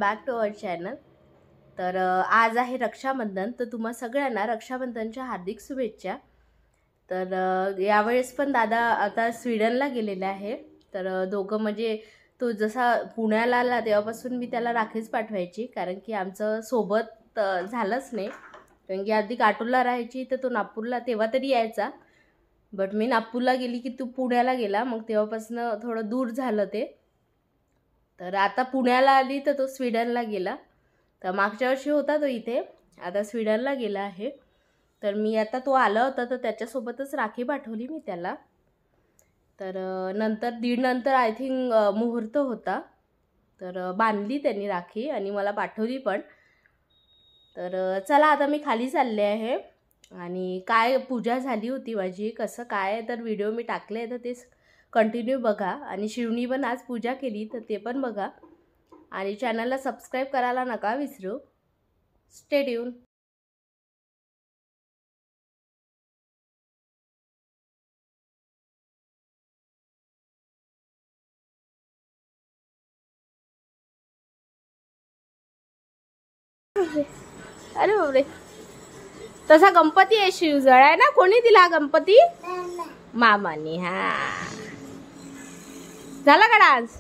Back to our channel. तर आज आहे रक्षाबंधन, तर तुम्हा सगळ्यांना रक्षाबंधनच्या हार्दिक शुभेच्छा। तर यावेळेस पण दादा आता स्वीडनला गेलेला आहे। तर दोघं म्हणजे तो जसा पुण्याला आला तेव्हापासून मी त्याला राखीच पाठवायची, कारण की आमचं सोबत झालंच नाही। कारण की आधी काटोलला राहायची तर तो नागपूरला तेव्हा तरी यायचा, बट मी नागपूरला गेली की तो पुण्याला गेला, मग तेव्हापासून थोडं दूर झालं ते। तर आता पुण्याला आली तर तो स्वीडनला गेला। तर मागच्या वर्षी होता तो इथे, आता स्वीडनला गेला आहे। तर मी आता तो आला होता तर त्याच्यासोबतच राखी पाठवली मी त्याला। तर नंतर आय थिंक मुहूर्त होता, तर बांधली त्यांनी राखी आणि मला पाठवली पण। तर चला आता मी खाली चालले आहे आणि काय पूजा झाली होती माझी, कसं काय तर व्हिडिओ मी टाकले आहे, तर ते कंटिन्यू बघा। आणि शिवनी पण आज पूजा केली तर ते पण बघा, आणि चॅनलला सबस्क्राईब करायला नका विसरू। Stay tune. अरे बापरे, तसा गणपती आहे शिवजळ आहे ना, कोणी दिला गणपती? मामानी। हा झाला का डान्स?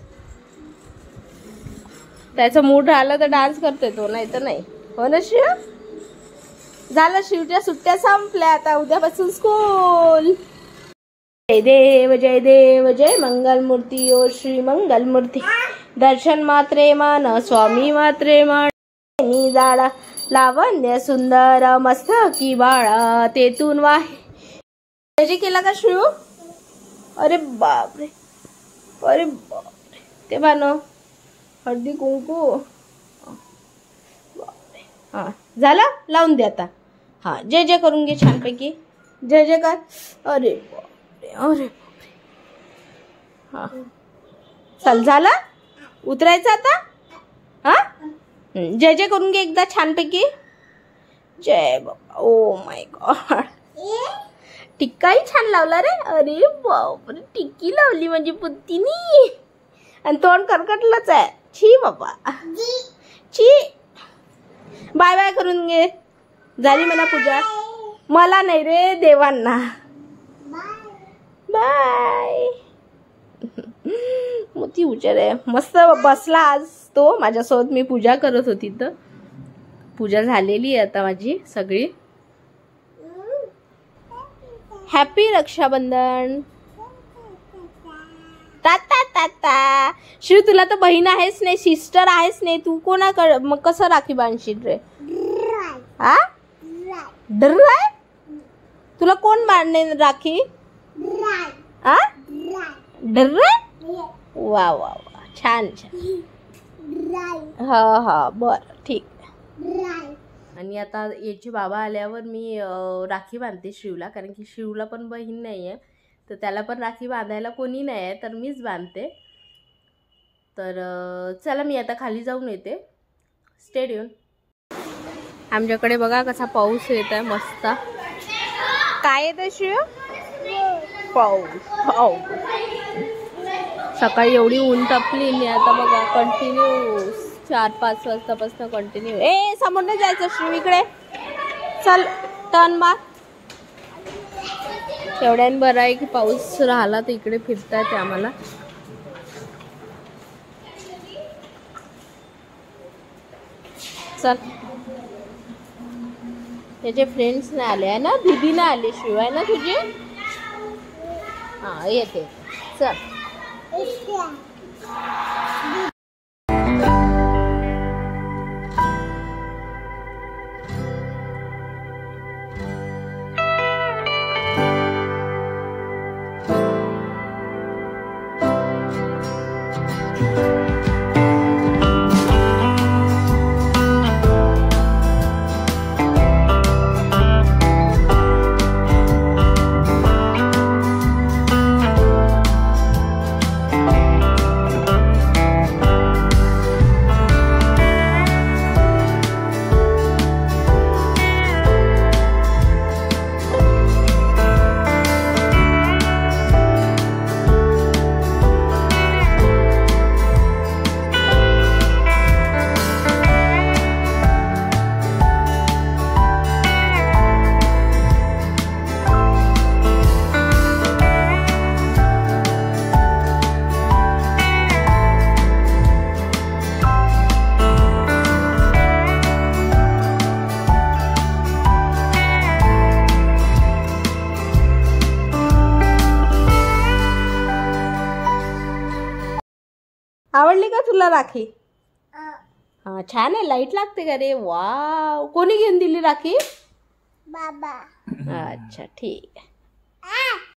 त्याचं मूड आलं तर डान्स करतोय तो, नाही तर नाही। हो ना शिव? झालं, शिवच्या सुट्ट्या संपल्या, आता उद्यापासून स्कूल। जय देव जय मंगलमूर्ती ओ श्री मंगलमूर्ती, दर्शन मात्रे मान स्वामी मात्रे मान, जाडा लावण्य सुंदर मस्तकी बाळा तेतून वाहे। जे केला का शिव? अरे बापरे, अरे बापरे, ते बानो हळदी कुंकू। हा झालं, लावून दे आता। हा जय जय करून घे छानपैकी, जय जय कर। अरे बापरे, अरे बापरे। हा चल, झालं, उतरायचं आता। हा जय जय करून घे एकदा छानपैकी, जय बाबा। ओ माय गॉड, टिक्काही छान लावला रे। अरे बापरे, टिक्की लावली माझी पुत्तीनी, आणि तोंड करकटलंच आहे। छी बाबा, छी। बाय बाय करून घे, झाली मला पूजा। मला नाही रे, देवांना बाय। मोठी हुशार आहे, मस्त बसला आज तो माझ्यासोबत। मी पूजा करत होती तर पूजा झालेली आहे आता माझी सगळी। हॅपी रक्षाबंधन। ताता ताता। शिव तुला तर बहीण आहेच नाही, सिस्टर आहेच नाही, तू कोणाकडे मग कसं राखी बांधशील रे? हा ड्राय, तुला कोण बांधणे राखी? हा ड्राय, वा वा वा, छान छान। हा हा बरं ठीक आहे। आणि आता याचे बाबा आल्यावर मी राखी बांधते शिवला, कारण की शिवला पण बहीण नाही आहे, तर त्याला पण राखी बांधायला कोणी नाही आहे, तर मीच बांधते। तर चला मी आता खाली जाऊन येते, स्टे ट्यून। आमच्याकडे बघा कसा पाऊस येत आहे मस्त। काय येत शिव? पाऊस। पाऊस सकाळी एवढी ऊन तापली आणि आता बघा कंटिन्यू 4-5 वाजतापासून कंटिन्यू। ए समोर नाही जायचं शिव, इकडे चल, टर्न मार। एवढ्यान बरं आहे की पाऊस राहिला तर इकडे फिरता येते आम्हाला। चल, त्याचे फ्रेंड्स नाही आले आहे ना, दीदी नाही आली शिव आहे ना तुझी? हा येते, चल। आवडली का तुला राखी? हा छान आहे. लाईट लागते का रे? वाव. कोणी घेऊन दिली राखी? बाबा. अच्छा ठीक आहे.